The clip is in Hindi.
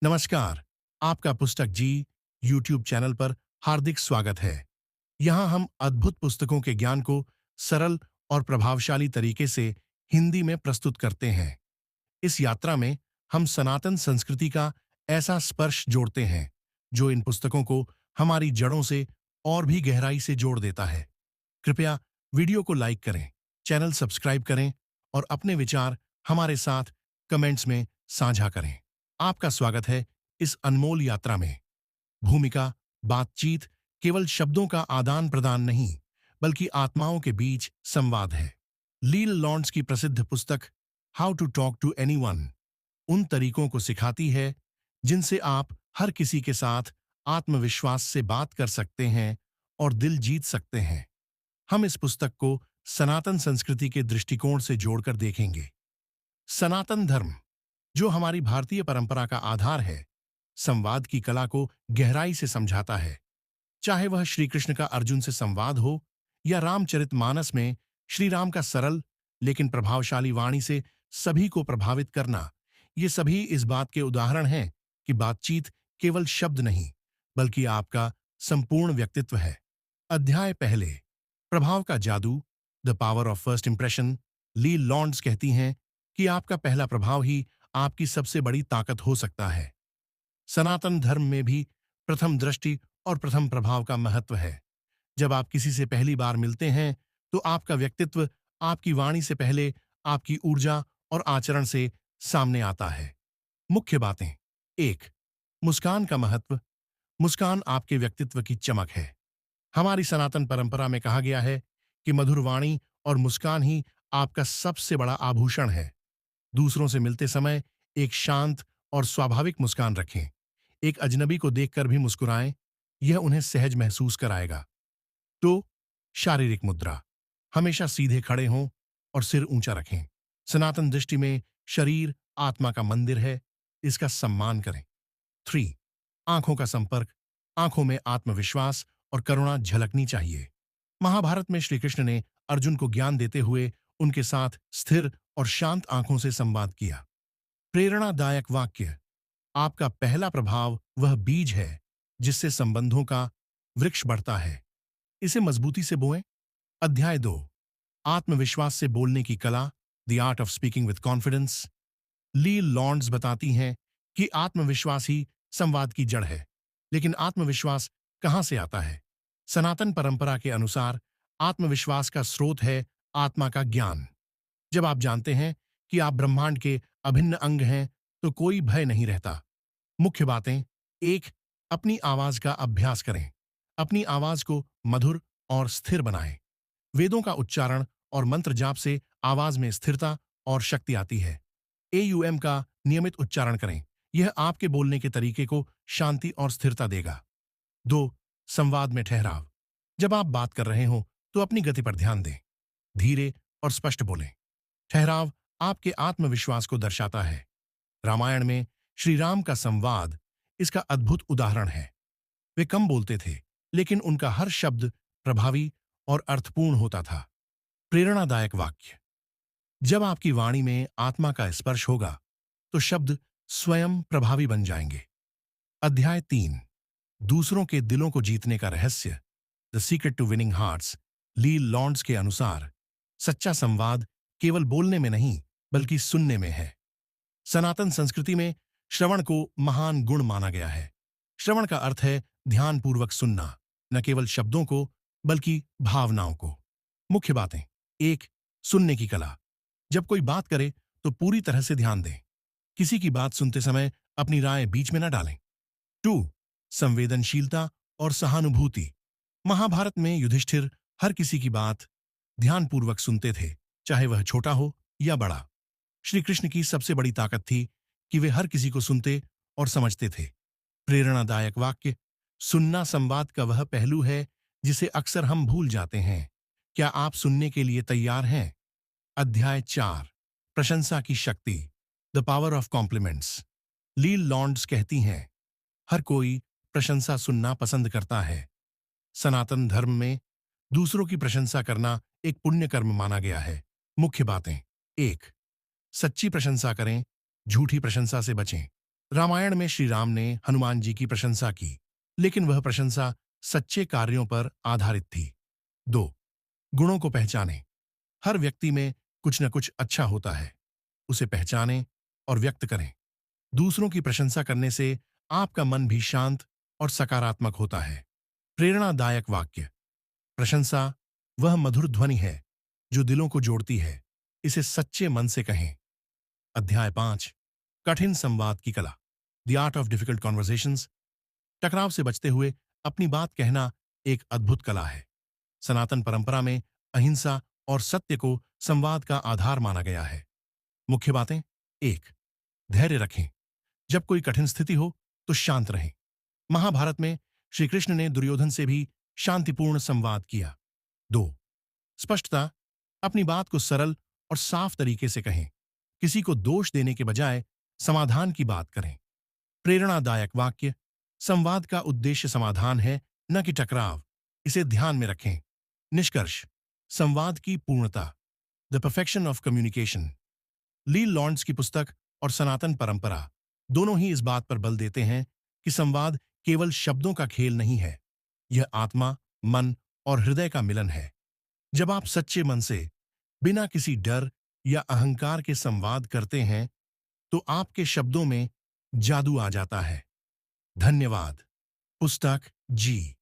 नमस्कार। आपका पुस्तक जी यूट्यूब चैनल पर हार्दिक स्वागत है। यहाँ हम अद्भुत पुस्तकों के ज्ञान को सरल और प्रभावशाली तरीके से हिंदी में प्रस्तुत करते हैं। इस यात्रा में हम सनातन संस्कृति का ऐसा स्पर्श जोड़ते हैं जो इन पुस्तकों को हमारी जड़ों से और भी गहराई से जोड़ देता है। कृपया वीडियो को लाइक करें, चैनल सब्सक्राइब करें और अपने विचार हमारे साथ कमेंट्स में साझा करें। आपका स्वागत है इस अनमोल यात्रा में। भूमिका, बातचीत केवल शब्दों का आदान प्रदान नहीं, बल्कि आत्माओं के बीच संवाद है। लील लॉन्ड्स की प्रसिद्ध पुस्तक how to talk to anyone उन तरीकों को सिखाती है जिनसे आप हर किसी के साथ आत्मविश्वास से बात कर सकते हैं और दिल जीत सकते हैं। हम इस पुस्तक को सनातन संस्कृति के दृष्टिकोण से जोड़कर देखेंगे। सनातन धर्म, जो हमारी भारतीय परंपरा का आधार है, संवाद की कला को गहराई से समझाता है। चाहे वह श्री कृष्ण का अर्जुन से संवाद हो या रामचरितमानस में श्री राम का सरल लेकिन प्रभावशाली वाणी से सभी को प्रभावित करना, ये सभी इस बात के उदाहरण हैं कि बातचीत केवल शब्द नहीं, बल्कि आपका संपूर्ण व्यक्तित्व है। अध्याय पहले, प्रभाव का जादू, the power of first impression. Leil Lowndes कहती हैं कि आपका पहला प्रभाव ही आपकी सबसे बड़ी ताकत हो सकता है। सनातन धर्म में भी प्रथम दृष्टि और प्रथम प्रभाव का महत्व है। जब आप किसी से पहली बार मिलते हैं तो आपका व्यक्तित्व आपकी वाणी से पहले आपकी ऊर्जा और आचरण से सामने आता है। मुख्य बातें। एक, मुस्कान का महत्व। मुस्कान आपके व्यक्तित्व की चमक है। हमारी सनातन परंपरा में कहा गया है कि मधुर वाणी और मुस्कान ही आपका सबसे बड़ा आभूषण है। दूसरों से मिलते समय एक शांत और स्वाभाविक मुस्कान रखें। एक अजनबी को देखकर भी मुस्कुराएं, यह उन्हें सहज महसूस कराएगा। तो शारीरिक मुद्रा, हमेशा सीधे खड़े हों और सिर ऊंचा रखें। सनातन दृष्टि में शरीर आत्मा का मंदिर है, इसका सम्मान करें। 3, आंखों का संपर्क। आंखों में आत्मविश्वास और करुणा झलकनी चाहिए। महाभारत में श्री कृष्ण ने अर्जुन को ज्ञान देते हुए उनके साथ स्थिर और शांत आंखों से संवाद किया। प्रेरणादायक वाक्य। आपका पहला प्रभाव वह बीज है जिससे संबंधों का वृक्ष बढ़ता है, इसे मजबूती से बोएं। अध्याय 2, आत्मविश्वास से बोलने की कला, the art of speaking with confidence. Leil Lowndes बताती हैं कि आत्मविश्वास ही संवाद की जड़ है। लेकिन आत्मविश्वास कहां से आता है? सनातन परंपरा के अनुसार आत्मविश्वास का स्रोत है आत्मा का ज्ञान। जब आप जानते हैं कि आप ब्रह्मांड के अभिन्न अंग हैं तो कोई भय नहीं रहता। मुख्य बातें। 1, अपनी आवाज का अभ्यास करें। अपनी आवाज को मधुर और स्थिर बनाएं। वेदों का उच्चारण और मंत्र जाप से आवाज में स्थिरता और शक्ति आती है। AUM का नियमित उच्चारण करें, यह आपके बोलने के तरीके को शांति और स्थिरता देगा। 2, संवाद में ठहराव। जब आप बात कर रहे हो तो अपनी गति पर ध्यान दें। धीरे और स्पष्ट बोलें। ठहराव आपके आत्मविश्वास को दर्शाता है। रामायण में श्री राम का संवाद इसका अद्भुत उदाहरण है। वे कम बोलते थे, लेकिन उनका हर शब्द प्रभावी और अर्थपूर्ण होता था। प्रेरणादायक वाक्य। जब आपकी वाणी में आत्मा का स्पर्श होगा तो शब्द स्वयं प्रभावी बन जाएंगे। अध्याय 3, दूसरों के दिलों को जीतने का रहस्य, the secret to winning hearts. Leil Lowndes के अनुसार सच्चा संवाद केवल बोलने में नहीं, बल्कि सुनने में है। सनातन संस्कृति में श्रवण को महान गुण माना गया है। श्रवण का अर्थ है ध्यानपूर्वक सुनना, न केवल शब्दों को बल्कि भावनाओं को। मुख्य बातें। 1, सुनने की कला। जब कोई बात करे तो पूरी तरह से ध्यान दें। किसी की बात सुनते समय अपनी राय बीच में न डालें। 2, संवेदनशीलता और सहानुभूति। महाभारत में युधिष्ठिर हर किसी की बात ध्यानपूर्वक सुनते थे, चाहे वह छोटा हो या बड़ा। श्री कृष्ण की सबसे बड़ी ताकत थी कि वे हर किसी को सुनते और समझते थे। प्रेरणादायक वाक्य। सुनना संवाद का वह पहलू है जिसे अक्सर हम भूल जाते हैं। क्या आप सुनने के लिए तैयार हैं? अध्याय 4, प्रशंसा की शक्ति, the power of compliments. Lee Lowndes कहती हैं, हर कोई प्रशंसा सुनना पसंद करता है। सनातन धर्म में दूसरों की प्रशंसा करना एक पुण्य कर्म माना गया है। मुख्य बातें। 1, सच्ची प्रशंसा करें, झूठी प्रशंसा से बचें। रामायण में श्री राम ने हनुमान जी की प्रशंसा की, लेकिन वह प्रशंसा सच्चे कार्यों पर आधारित थी। 2. गुणों को पहचानें। हर व्यक्ति में कुछ न कुछ अच्छा होता है। उसे पहचानें और व्यक्त करें। दूसरों की प्रशंसा करने से आपका मन भी शांत और सकारात्मक होता है। प्रेरणादायक वाक्य। प्रशंसा वह मधुर ध्वनि है जो दिलों को जोड़ती है। इसे सच्चे मन से कहें। अध्याय 5। कठिन संवाद की कला। The art of difficult conversations. टकराव से बचते हुए अपनी बात कहना एक अद्भुत कला है। सनातन परंपरा में अहिंसा और सत्य को संवाद का आधार माना गया है। मुख्य बातें। 1. धैर्य रखें। जब कोई कठिन स्थिति हो तो शांत रहें। महाभारत में श्री कृष्ण ने दुर्योधन से भी शांतिपूर्ण संवाद किया। 2. स्पष्टता। अपनी बात को सरल और साफ तरीके से कहें। किसी को दोष देने के बजाय समाधान की बात करें। प्रेरणादायक वाक्य। संवाद का उद्देश्य समाधान है, न कि टकराव। इसे ध्यान में रखें। निष्कर्ष। संवाद की पूर्णता। The perfection of communication. Leil Lowndes की पुस्तक और सनातन परंपरा दोनों ही इस बात पर बल देते हैं कि संवाद केवल शब्दों का खेल नहीं है। यह आत्मा, मन और हृदय का मिलन है। जब आप सच्चे मन से, बिना किसी डर या अहंकार के संवाद करते हैं, तो आपके शब्दों में जादू आ जाता है। धन्यवाद। पुस्तक जी।